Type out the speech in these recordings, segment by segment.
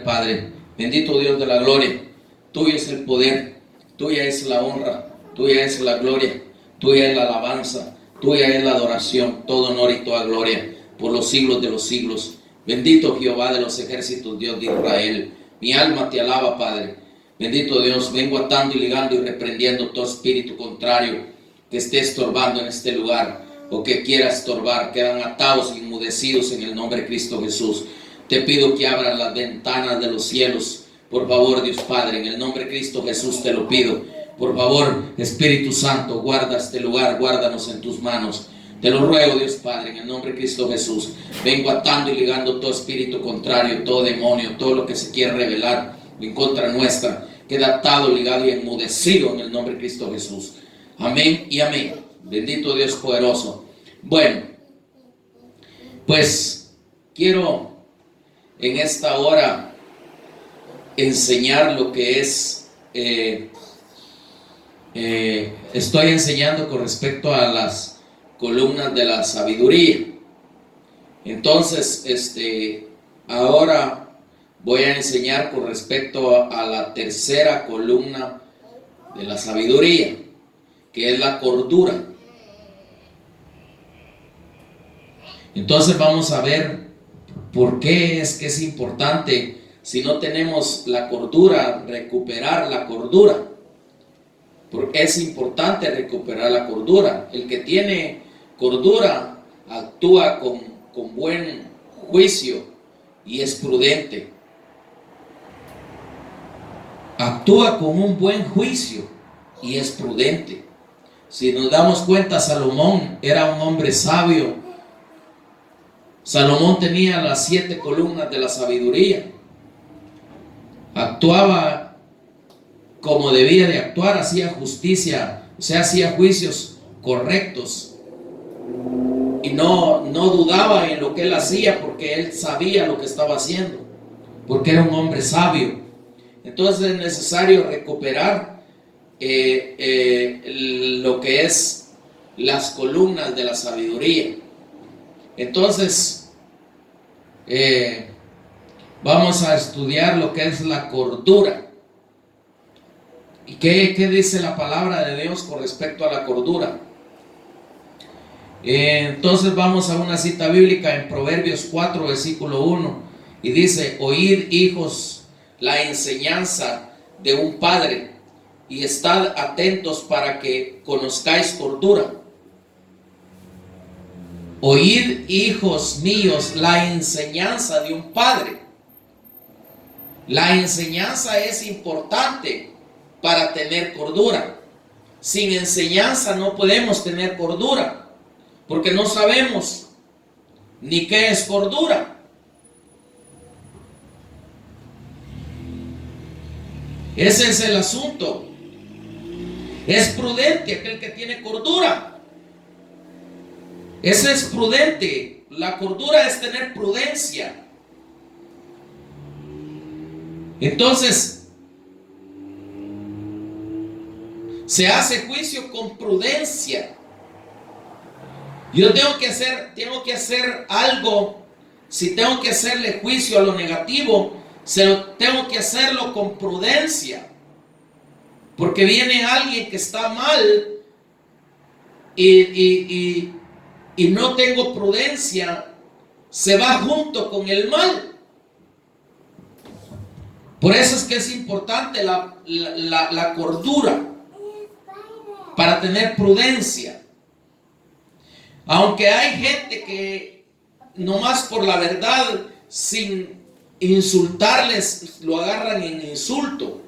Padre, bendito Dios de la gloria, tuyo es el poder, tuya es la honra, tuya es la gloria, tuya es la alabanza, tuya es la adoración, todo honor y toda gloria, por los siglos de los siglos. Bendito Jehová de los ejércitos, Dios de Israel. Mi alma te alaba, Padre. Bendito Dios, vengo atando y ligando y reprendiendo todo espíritu contrario que esté estorbando en este lugar o que quiera estorbar. Quedan atados y enmudecidos en el nombre de Cristo Jesús. Te pido que abras las ventanas de los cielos, por favor, Dios Padre, en el nombre de Cristo Jesús te lo pido. Por favor, Espíritu Santo, guarda este lugar, guárdanos en tus manos. Te lo ruego, Dios Padre, en el nombre de Cristo Jesús. Vengo atando y ligando todo espíritu contrario, todo demonio, todo lo que se quiere revelar en contra nuestra. Queda atado, ligado y enmudecido en el nombre de Cristo Jesús. Amén y amén. Bendito Dios poderoso. Bueno, pues quiero en esta hora enseñar lo que es, estoy enseñando con respecto a las columnas de la sabiduría. Entonces, ahora voy a enseñar con respecto a la tercera columna de la sabiduría, que es la cordura. Entonces vamos a ver por qué es que es importante, si no tenemos la cordura, recuperar la cordura. Porque es importante recuperar la cordura. El que tiene cordura actúa con buen juicio y es prudente. Actúa con un buen juicio y es prudente. Si nos damos cuenta, Salomón era un hombre sabio. Salomón tenía las 7 columnas de la sabiduría. Actuaba como debía de actuar, hacía justicia, o sea, hacía juicios correctos. Y no dudaba en lo que él hacía, porque él sabía lo que estaba haciendo, porque era un hombre sabio. Entonces es necesario recuperar lo que es las columnas de la sabiduría. Entonces vamos a estudiar lo que es la cordura. ¿Y qué dice la palabra de Dios con respecto a la cordura? Entonces vamos a una cita bíblica en Proverbios 4, versículo 1, y dice: oíd, hijos, la enseñanza de un padre, y estad atentos para que conozcáis cordura. Oíd, hijos míos, la enseñanza de un padre. La enseñanza es importante para tener cordura. Sin enseñanza no podemos tener cordura, porque no sabemos ni qué es cordura. Ese es el asunto. Es prudente aquel que tiene cordura. Ese es prudente. La cordura es tener prudencia. Entonces, se hace juicio con prudencia. Yo tengo que hacer algo. Si tengo que hacerle juicio a lo negativo, tengo que hacerlo con prudencia. Porque viene alguien que está mal y no tengo prudencia, se va junto con el mal. Por eso es que es importante la cordura, para tener prudencia. Aunque hay gente que nomás por la verdad, sin insultarles, lo agarran en insulto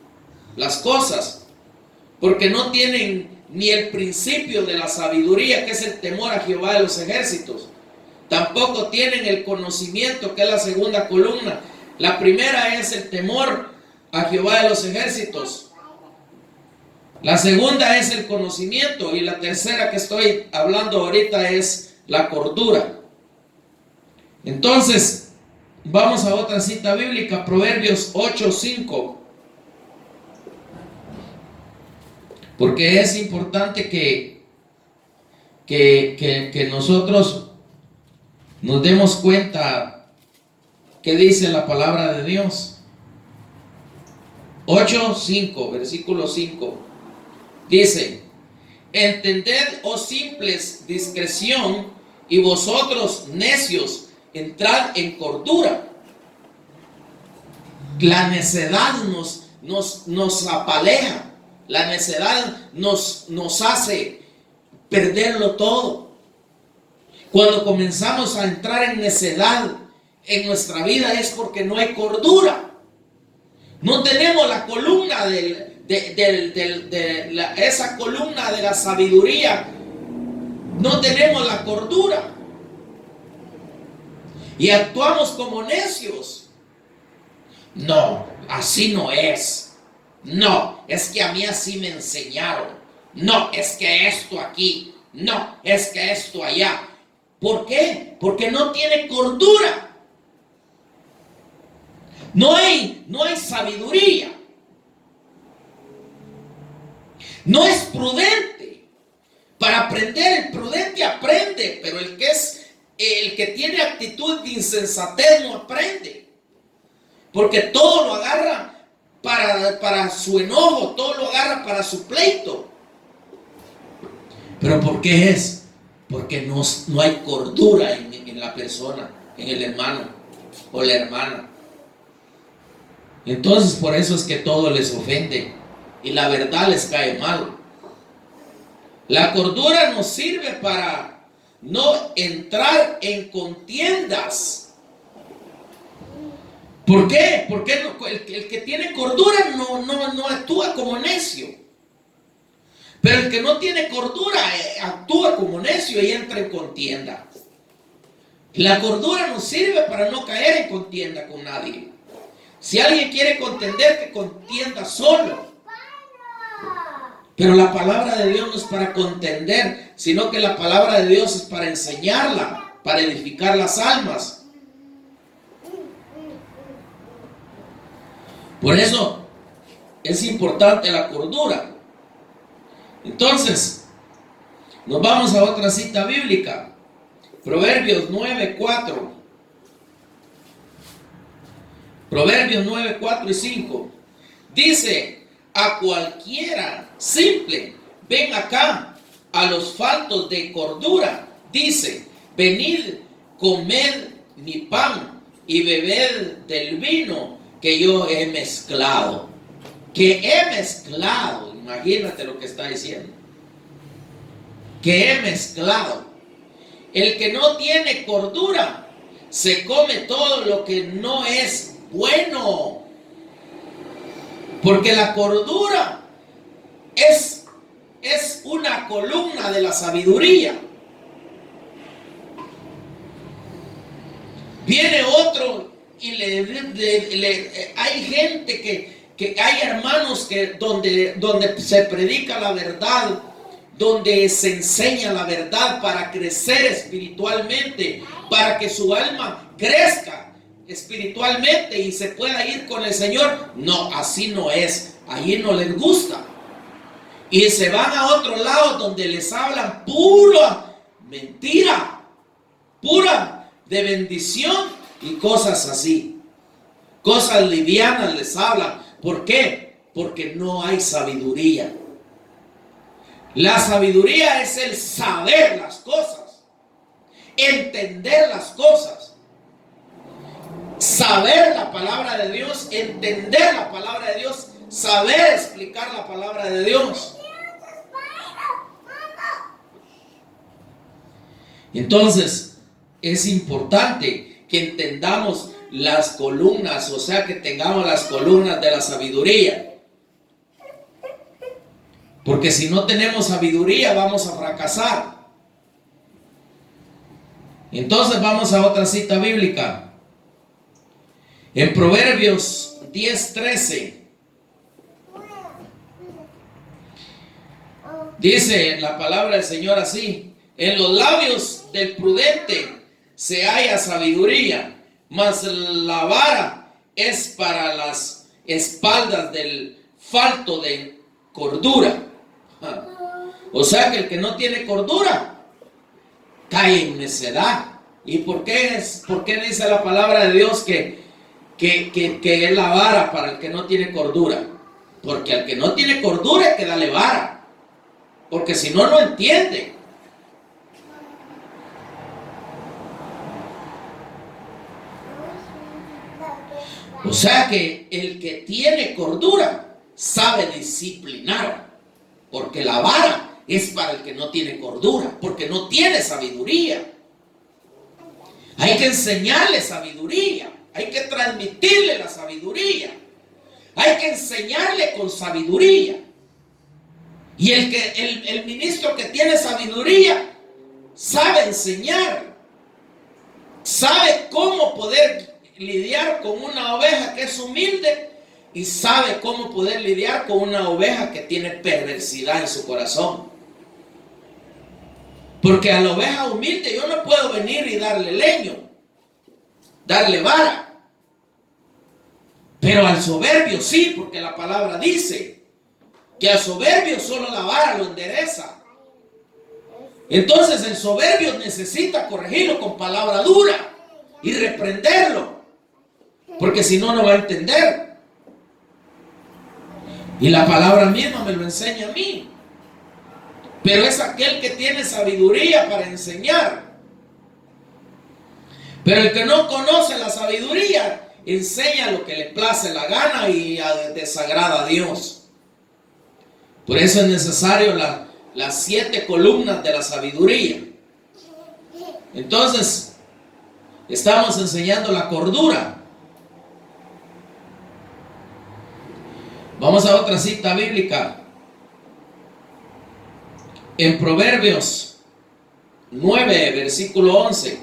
las cosas, porque no tienen ni el principio de la sabiduría, que es el temor a Jehová de los ejércitos. Tampoco tienen el conocimiento, que es la segunda columna. La primera es el temor a Jehová de los ejércitos. La segunda es el conocimiento. Y la tercera que estoy hablando ahorita es la cordura. Entonces, vamos a otra cita bíblica, Proverbios 8:5. Porque es importante que nosotros nos demos cuenta qué dice la palabra de Dios. 8:5, versículo 5. Dice: entended, oh simples, discreción, y vosotros necios, entrad en cordura. La necedad nos apaleja. La necedad nos hace perderlo todo. Cuando comenzamos a entrar en necedad en nuestra vida es porque no hay cordura. No tenemos la columna esa columna de la sabiduría. No tenemos la cordura. Y actuamos como necios. No, así no es. No, es que a mí así me enseñaron. No, es que esto aquí. No, es que esto allá. ¿Por qué? Porque no tiene cordura. No hay sabiduría. No es prudente. Para aprender, el prudente aprende, pero el que tiene actitud de insensatez no aprende. Porque todo lo agarra para su enojo, todo lo agarra para su pleito. ¿Pero por qué es? Porque no hay cordura en la persona, en el hermano o la hermana. Entonces por eso es que todo les ofende y la verdad les cae mal. La cordura nos sirve para no entrar en contiendas. ¿Por qué? Porque el que tiene cordura no actúa como necio. Pero el que no tiene cordura actúa como necio y entra en contienda. La cordura nos sirve para no caer en contienda con nadie. Si alguien quiere contender, que contienda solo. Pero la palabra de Dios no es para contender, sino que la palabra de Dios es para enseñarla, para edificar las almas. Por eso es importante la cordura. Entonces, nos vamos a otra cita bíblica. Proverbios 9:4. Proverbios 9:4 y 5. Dice: a cualquiera simple, ven acá, a los faltos de cordura, dice: venid, comed mi pan y bebed del vino que yo he mezclado. Que he mezclado, imagínate lo que está diciendo. Que he mezclado. El que no tiene cordura se come todo lo que no es bueno. Porque la cordura es una columna de la sabiduría. Viene otro y hay gente que hay hermanos que donde se predica la verdad, donde se enseña la verdad para crecer espiritualmente, para que su alma crezca espiritualmente y se pueda ir con el Señor. No, así no es. Allí no les gusta. Y se van a otro lado donde les hablan pura mentira, pura de bendición y cosas así. Cosas livianas les hablan. ¿Por qué? Porque no hay sabiduría. La sabiduría es el saber las cosas, entender las cosas, saber la palabra de Dios, entender la palabra de Dios, saber explicar la palabra de Dios. Entonces, es importante que entendamos las columnas, o sea, que tengamos las columnas de la sabiduría. Porque si no tenemos sabiduría, vamos a fracasar. Entonces vamos a otra cita bíblica. En Proverbios 10:13. Dice la palabra del Señor así: en los labios del prudente se halla sabiduría, mas la vara es para las espaldas del falto de cordura. O sea que el que no tiene cordura cae en necedad. ¿Y por qué dice la palabra de Dios que es la vara para el que no tiene cordura? Porque al que no tiene cordura hay que darle vara, porque si no, no entiende. O sea que el que tiene cordura sabe disciplinar, porque la vara es para el que no tiene cordura, porque no tiene sabiduría. Hay que enseñarle sabiduría, hay que transmitirle la sabiduría, hay que enseñarle con sabiduría. Y el ministro que tiene sabiduría sabe enseñar, sabe cómo poder lidiar con una oveja que es humilde y sabe cómo poder lidiar con una oveja que tiene perversidad en su corazón. Porque a la oveja humilde yo no puedo venir y darle leño, darle vara. Pero al soberbio sí, porque la palabra dice que al soberbio solo la vara lo endereza. Entonces el soberbio necesita corregirlo con palabra dura y reprenderlo, porque si no, no va a entender. Y la palabra misma me lo enseña a mí. Pero es aquel que tiene sabiduría para enseñar. Pero el que no conoce la sabiduría enseña lo que le place la gana y desagrada a Dios. Por eso es necesario las 7 columnas de la sabiduría. Entonces, estamos enseñando la cordura. Vamos a otra cita bíblica. En Proverbios 9, versículo 11.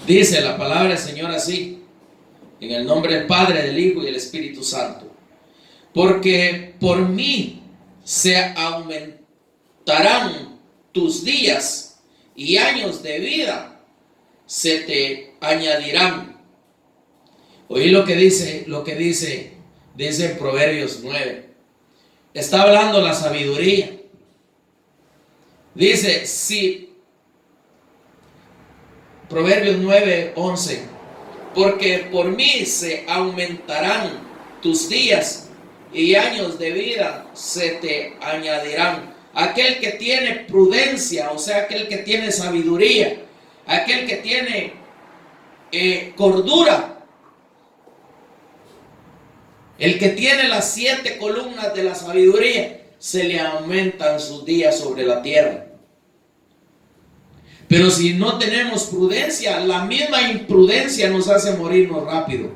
Dice la palabra del Señor así: en el nombre del Padre, del Hijo y del Espíritu Santo. Porque por mí se aumentarán tus días y años de vida se te añadirán. Oí lo que dice en Proverbios 9. Está hablando la sabiduría. Dice, si Proverbios 9, 11. Porque por mí se aumentarán tus días y años de vida se te añadirán. Aquel que tiene prudencia, o sea, aquel que tiene sabiduría, aquel que tiene cordura, el que tiene las 7 columnas de la sabiduría, se le aumentan sus días sobre la tierra. Pero si no tenemos prudencia, la misma imprudencia nos hace morirnos rápido.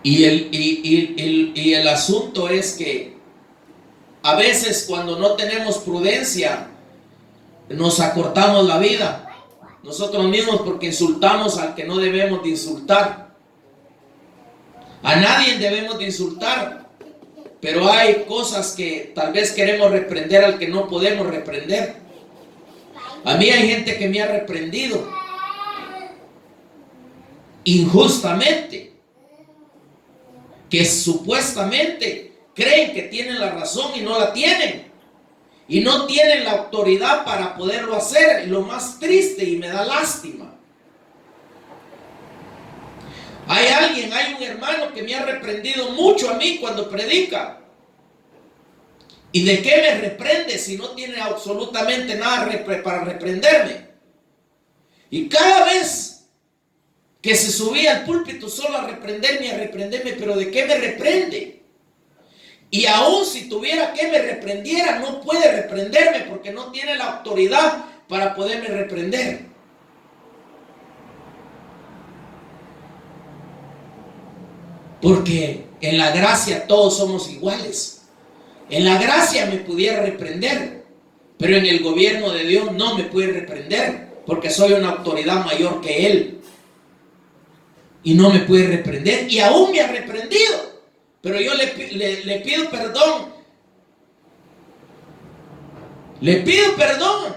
Y el asunto es que a veces cuando no tenemos prudencia, nos acortamos la vida nosotros mismos porque insultamos al que no debemos de insultar. A nadie debemos de insultar, pero hay cosas que tal vez queremos reprender al que no podemos reprender. A mí hay gente que me ha reprendido injustamente, que supuestamente creen que tienen la razón y no la tienen, y no tienen la autoridad para poderlo hacer. Lo más triste, y me da lástima, hay un hermano que me ha reprendido mucho a mí cuando predica. ¿Y de qué me reprende si no tiene absolutamente nada para reprenderme? Y cada vez que se subía al púlpito solo a reprenderme, pero ¿de qué me reprende? Y aún si tuviera que me reprendiera, no puede reprenderme porque no tiene la autoridad para poderme reprender. Porque en la gracia todos somos iguales. En la gracia me pudiera reprender, pero en el gobierno de Dios no me puede reprender porque soy una autoridad mayor que Él. Y no me puede reprender, y aún me ha reprendido. Pero yo le pido perdón. Le pido perdón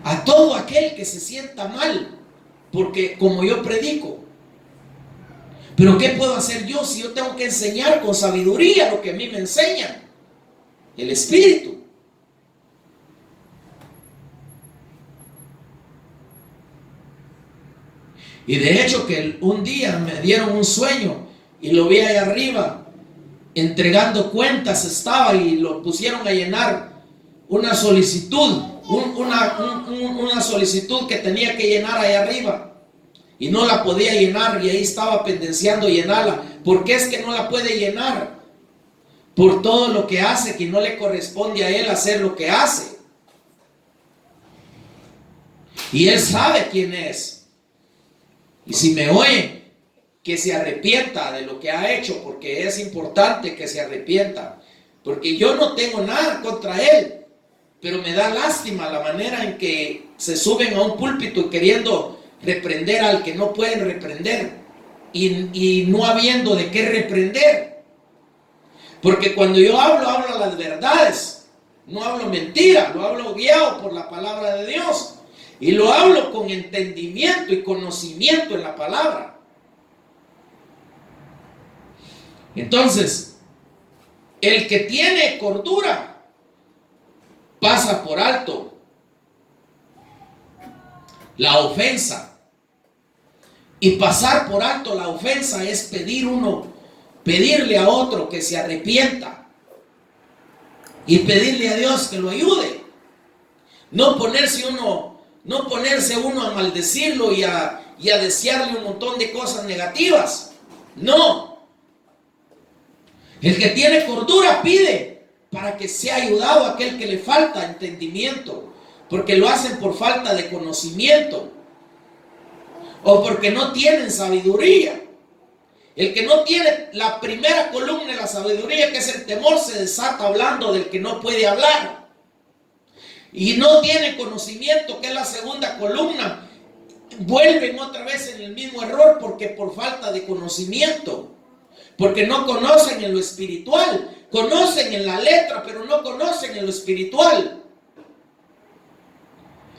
a todo aquel que se sienta mal porque como yo predico. Pero ¿qué puedo hacer yo si yo tengo que enseñar con sabiduría lo que a mí me enseña el Espíritu? Y de hecho que un día me dieron un sueño y lo vi ahí arriba, entregando cuentas estaba, y lo pusieron a llenar una solicitud, una solicitud que tenía que llenar ahí arriba. Y no la podía llenar, y ahí estaba pendenciando llenarla. ¿Por qué es que no la puede llenar? Por todo lo que hace, que no le corresponde a él hacer lo que hace. Y él sabe quién es. Y si me oye, que se arrepienta de lo que ha hecho, porque es importante que se arrepienta. Porque yo no tengo nada contra él, pero me da lástima la manera en que se suben a un púlpito queriendo reprender al que no pueden reprender, y no habiendo de qué reprender. Porque cuando yo hablo las verdades, no hablo mentira, lo hablo guiado por la palabra de Dios, y lo hablo con entendimiento y conocimiento en la palabra. Entonces, el que tiene cordura pasa por alto la ofensa. Y pasar por alto la ofensa es pedirle a otro que se arrepienta y pedirle a Dios que lo ayude. No ponerse uno a maldecirlo y a desearle un montón de cosas negativas. No. El que tiene cordura pide para que sea ayudado a aquel que le falta entendimiento, porque lo hacen por falta de conocimiento o porque no tienen sabiduría. El que no tiene la primera columna de la sabiduría, que es el temor, se desata hablando del que no puede hablar. Y no tiene conocimiento, que es la segunda columna, vuelven otra vez en el mismo error, porque por falta de conocimiento, porque no conocen en lo espiritual. Conocen en la letra, pero no conocen en lo espiritual.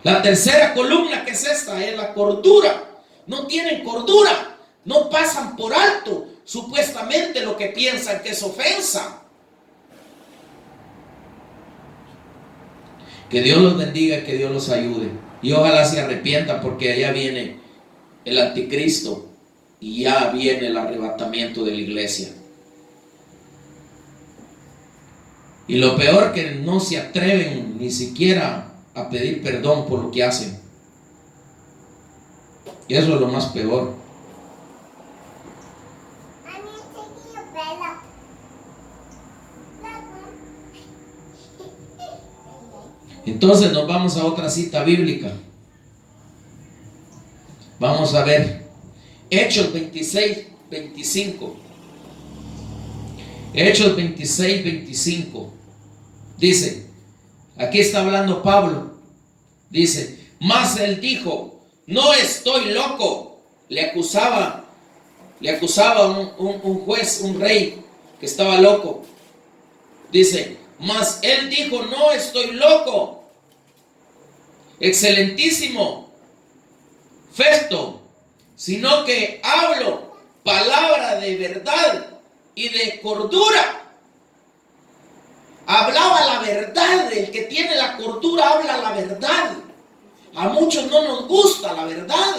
La tercera columna, que es esta, es la cordura. No tienen cordura, no pasan por alto supuestamente lo que piensan que es ofensa. Que Dios los bendiga y que Dios los ayude. Y ojalá se arrepientan, porque allá viene el anticristo y ya viene el arrebatamiento de la iglesia. Y lo peor, que no se atreven ni siquiera a pedir perdón por lo que hacen. Y eso es lo más peor. Entonces nos vamos a otra cita bíblica. Vamos a ver Hechos 26, 25. Hechos 26, 25. Dice, aquí está hablando Pablo. Dice, mas él dijo, no estoy loco. Le acusaba un juez, un rey que estaba loco. Dice, mas él dijo, no estoy loco, excelentísimo Festo, sino que hablo palabra de verdad y de cordura. Hablaba la verdad. El que tiene la cordura habla la verdad. A muchos no nos gusta la verdad.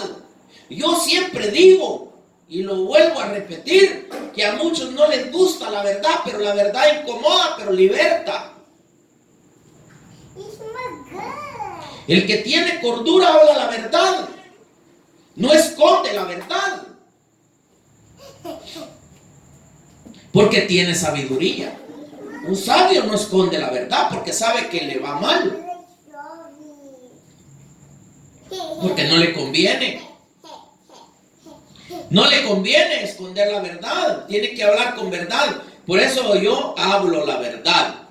Yo siempre digo, y lo vuelvo a repetir, que a muchos no les gusta la verdad, pero la verdad incomoda, pero liberta. El que tiene cordura habla la verdad, no esconde la verdad, porque tiene sabiduría. Un sabio no esconde la verdad porque sabe que le va mal, porque no le conviene. No le conviene esconder la verdad, tiene que hablar con verdad. Por eso yo hablo la verdad,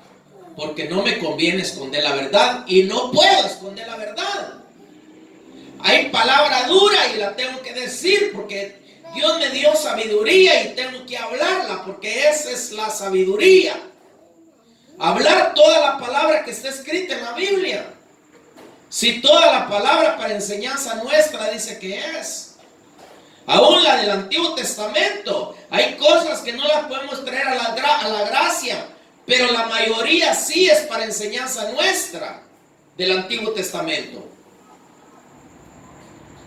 porque no me conviene esconder la verdad y no puedo esconder la verdad. Hay palabra dura y la tengo que decir porque Dios me dio sabiduría y tengo que hablarla, porque esa es la sabiduría. Hablar toda la palabra que está escrita en la Biblia. Si toda la palabra para enseñanza nuestra dice que es. Aún la del Antiguo Testamento. Hay cosas que no las podemos traer a la gracia, pero la mayoría sí es para enseñanza nuestra del Antiguo Testamento.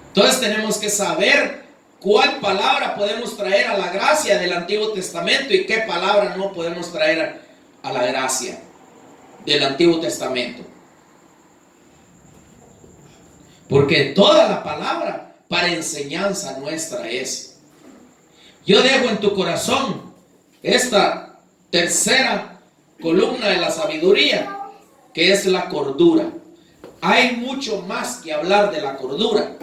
Entonces tenemos que saber cuál palabra podemos traer a la gracia del Antiguo Testamento y qué palabra no podemos traer a la gracia del Antiguo Testamento. Porque toda la palabra para enseñanza nuestra es. Yo dejo en tu corazón esta tercera columna de la sabiduría, que es la cordura. Hay mucho más que hablar de la cordura,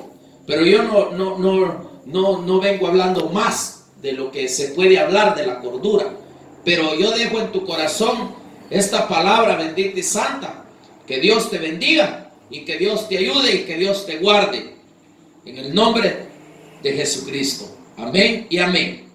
pero yo no vengo hablando más de lo que se puede hablar de la cordura. Pero yo dejo en tu corazón esta palabra bendita y santa. Que Dios te bendiga y que Dios te ayude y que Dios te guarde. En el nombre de Jesucristo. Amén y amén.